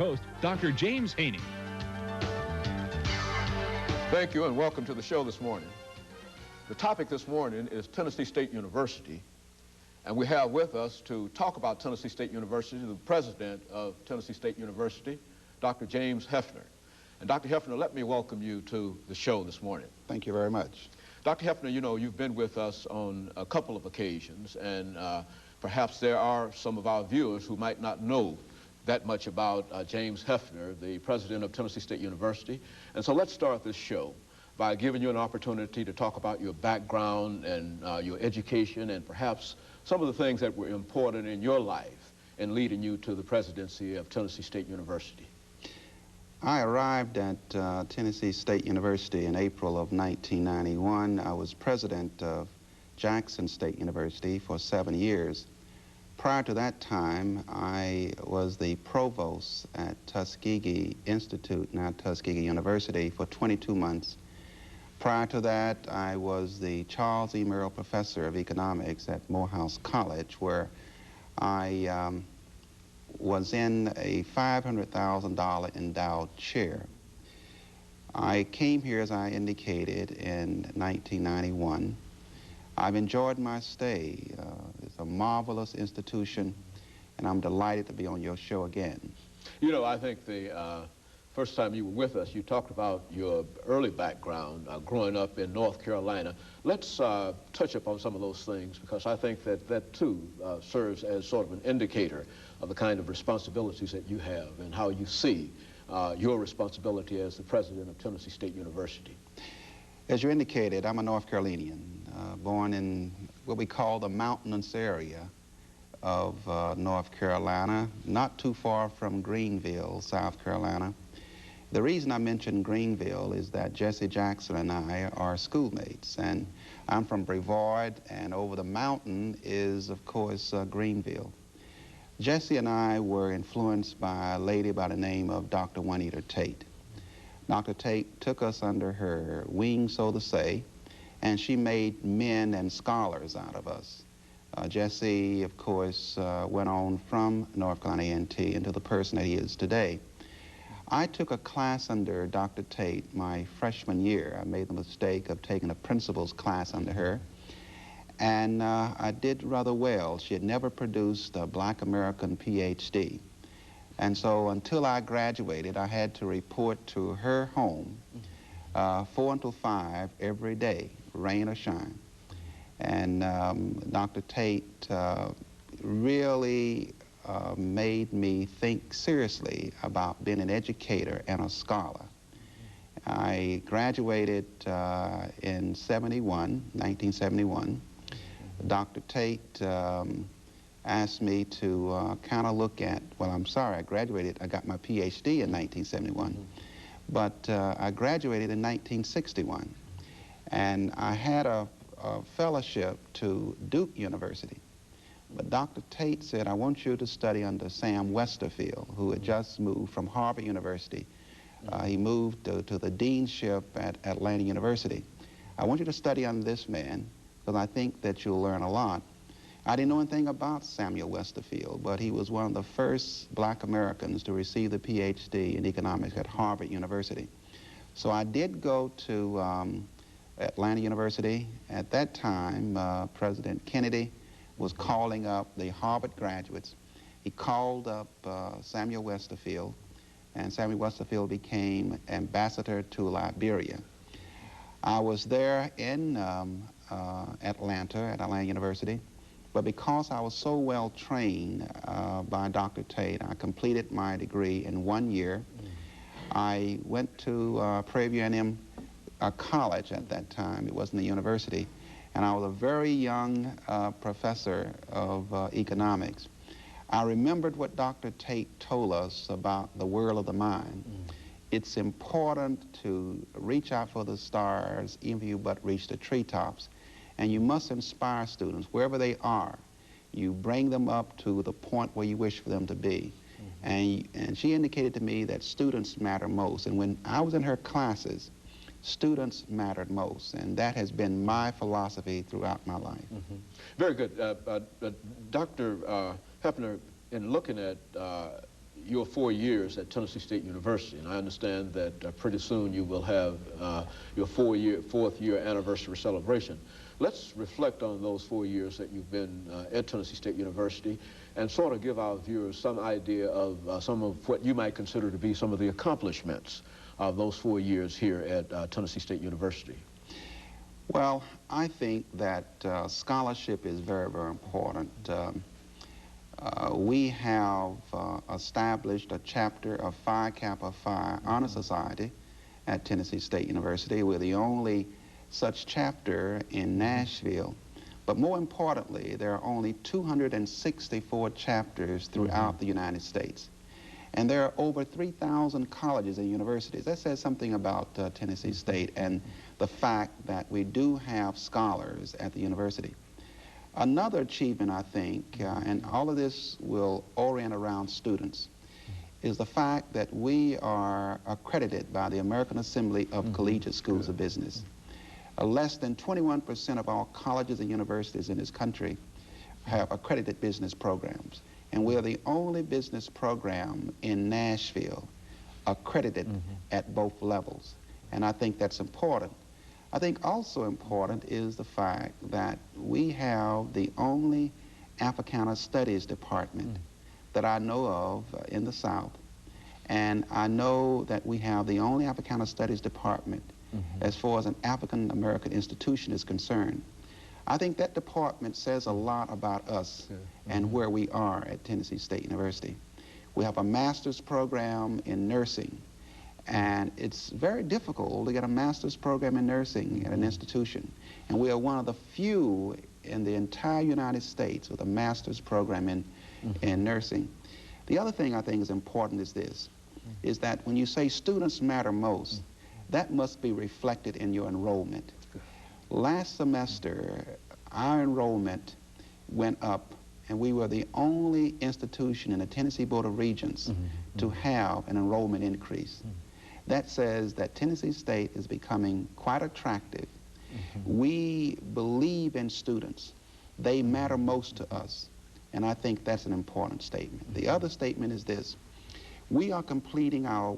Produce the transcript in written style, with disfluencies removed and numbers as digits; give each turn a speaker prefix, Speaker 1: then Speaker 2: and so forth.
Speaker 1: host, Dr. James Haney.
Speaker 2: Thank you and welcome to the show this morning. The topic this morning is Tennessee State University, and we have with us to talk about Tennessee State University the president of Tennessee State University, Dr. James Hefner. And Dr. Hefner, let me welcome you to the show this morning.
Speaker 3: Thank you very much.
Speaker 2: Dr. Hefner, you know, you've been with us on a couple of occasions, and perhaps there are some of our viewers who might not know that much about James Hefner, the president of Tennessee State University. And so let's start this show by giving you an opportunity to talk about your background and your education and perhaps some of the things that were important in your life in leading you to the presidency of Tennessee State University.
Speaker 3: I arrived at Tennessee State University in April of 1991. I was president of Jackson State University for 7 years. Prior to that time, I was the provost at Tuskegee Institute, now Tuskegee University, for 22 months. Prior to that, I was the Charles E. Merrill Professor of Economics at Morehouse College, where I was in a $500,000 endowed chair. I came here, as I indicated, in 1991. I've enjoyed my stay. It's a marvelous institution, and I'm delighted to be on your show again.
Speaker 2: You know, I think the first time you were with us, you talked about your early background, growing up in North Carolina. Let's touch upon some of those things, because I think that that, too, serves as sort of an indicator of the kind of responsibilities that you have and how you see your responsibility as the president of Tennessee State University.
Speaker 3: As you indicated, I'm a North Carolinian, born in what we call the mountainous area of North Carolina, not too far from Greenville, South Carolina. The reason I mention Greenville is that Jesse Jackson and I are schoolmates, and I'm from Brevoort, and over the mountain is, of course, Greenville. Jesse and I were influenced by a lady by the name of Dr. Juanita Tate. Dr. Tate took us under her wing, so to say, and she made men and scholars out of us. Jesse, of course, went on from North Carolina A&T into the person that he is today. I took a class under Dr. Tate my freshman year. I made the mistake of taking a principal's class under her, and I did rather well. She had never produced a Black American PhD. And so until I graduated, I had to report to her home 4 until 5 every day, rain or shine. And Dr. Tate really made me think seriously about being an educator and a scholar. I graduated in 1971. Dr. Tate asked me to kind of look at, well, I'm sorry, I graduated, I got my PhD in 1971, but I graduated in 1961. And I had a fellowship to Duke University. But Dr. Tate said, I want you to study under Sam Westerfield, who had just moved from Harvard University. He moved to the deanship at Atlanta University. I want you to study under this man, because I think that you'll learn a lot. I didn't know anything about Samuel Westerfield, but he was one of the first Black Americans to receive the PhD in economics at Harvard University. So I did go to Atlanta University. At that time, President Kennedy was calling up the Harvard graduates. He called up Samuel Westerfield, and Samuel Westerfield became ambassador to Liberia. I was there in Atlanta, at Atlanta University, but because I was so well trained by Dr. Tate, I completed my degree in 1 year. I went to Prairie View A&M college at that time. It wasn't a university. And I was a very young professor of economics. I remembered what Dr. Tate told us about the world of the mind. It's important to reach out for the stars, even if you but reach the treetops. And you must inspire students, wherever they are. You bring them up to the point where you wish for them to be. And she indicated to me that students matter most. And when I was in her classes, students mattered most. And that has been my philosophy throughout my life.
Speaker 2: Very good. Dr. Hefner, in looking at your 4 years at Tennessee State University, and I understand that pretty soon you will have your fourth year anniversary celebration. Let's reflect on those 4 years that you've been at Tennessee State University and sort of give our viewers some idea of some of what you might consider to be some of the accomplishments of those 4 years here at Tennessee State University.
Speaker 3: Well, I think that scholarship is very, very important. We have established a chapter of Phi Kappa Phi Honor Society at Tennessee State University. We're the only such chapter in Nashville. But more importantly, there are only 264 chapters throughout the United States. And there are over 3,000 colleges and universities. That says something about Tennessee State and the fact that we do have scholars at the university. Another achievement, I think, and all of this will orient around students, is the fact that we are accredited by the American Assembly of Collegiate Schools of Business. Less than 21% of all colleges and universities in this country have accredited business programs. And we're the only business program in Nashville accredited at both levels. And I think that's important. I think also important is the fact that we have the only Africana Studies department that I know of in the South. And I know that we have the only Africana Studies department as far as an African American institution is concerned. I think that department says a lot about us and where we are at Tennessee State University. We have a master's program in nursing, and it's very difficult to get a master's program in nursing at an institution. And we are one of the few in the entire United States with a master's program in nursing. The other thing I think is important is this, is that when you say students matter most, that must be reflected in your enrollment. Last semester, our enrollment went up, and we were the only institution in the Tennessee Board of Regents to have an enrollment increase. That says that Tennessee State is becoming quite attractive. We believe in students. They matter most to us, and I think that's an important statement. The other statement is this. We are completing our